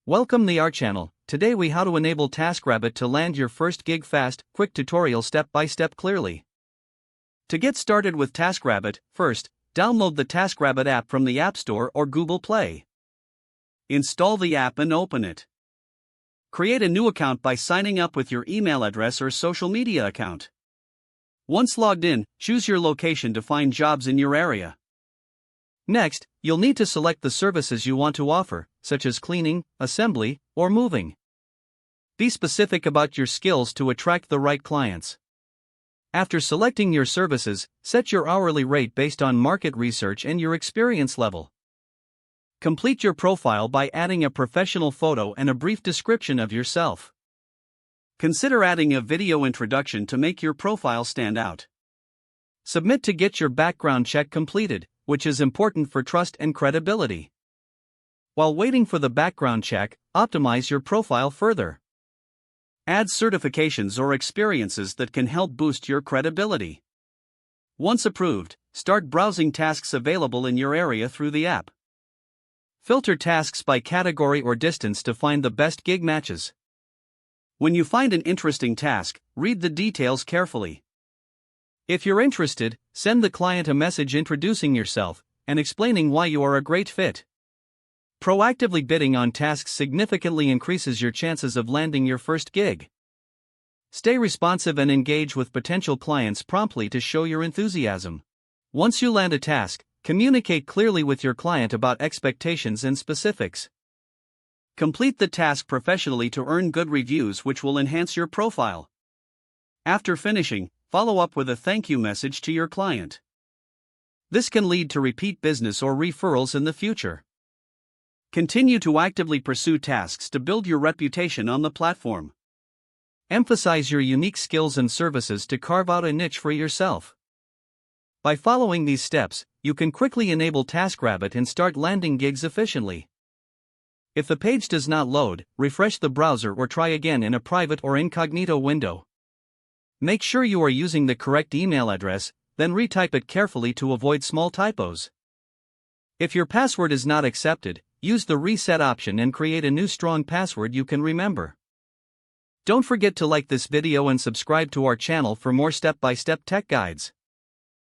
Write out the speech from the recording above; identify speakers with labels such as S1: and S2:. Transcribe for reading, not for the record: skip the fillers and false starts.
S1: Welcome to our channel. Today we how to enable TaskRabbit to land your first gig fast, quick tutorial step by step clearly. To get started with TaskRabbit, first, download the TaskRabbit app from the App Store or Google Play. Install the app and open it. Create a new account by signing up with your email address or social media account. Once logged in, choose your location to find jobs in your area. Next, you'll need to select the services you want to offer, such as cleaning, assembly, or moving. Be specific about your skills to attract the right clients. After selecting your services, set your hourly rate based on market research and your experience level. Complete your profile by adding a professional photo and a brief description of yourself. Consider adding a video introduction to make your profile stand out. Submit to get your background check completed, which is important for trust and credibility. While waiting for the background check, optimize your profile further. Add certifications or experiences that can help boost your credibility. Once approved, start browsing tasks available in your area through the app. Filter tasks by category or distance to find the best gig matches. When you find an interesting task, read the details carefully. If you're interested, send the client a message introducing yourself and explaining why you are a great fit. Proactively bidding on tasks significantly increases your chances of landing your first gig. Stay responsive and engage with potential clients promptly to show your enthusiasm. Once you land a task, communicate clearly with your client about expectations and specifics. Complete the task professionally to earn good reviews, which will enhance your profile. After finishing, follow up with a thank you message to your client. This can lead to repeat business or referrals in the future. Continue to actively pursue tasks to build your reputation on the platform. Emphasize your unique skills and services to carve out a niche for yourself. By following these steps, you can quickly enable TaskRabbit and start landing gigs efficiently. If the page does not load, refresh the browser or try again in a private or incognito window. Make sure you are using the correct email address, then retype it carefully to avoid small typos. If your password is not accepted, use the reset option and create a new strong password you can remember. Don't forget to like this video and subscribe to our channel for more step-by-step tech guides.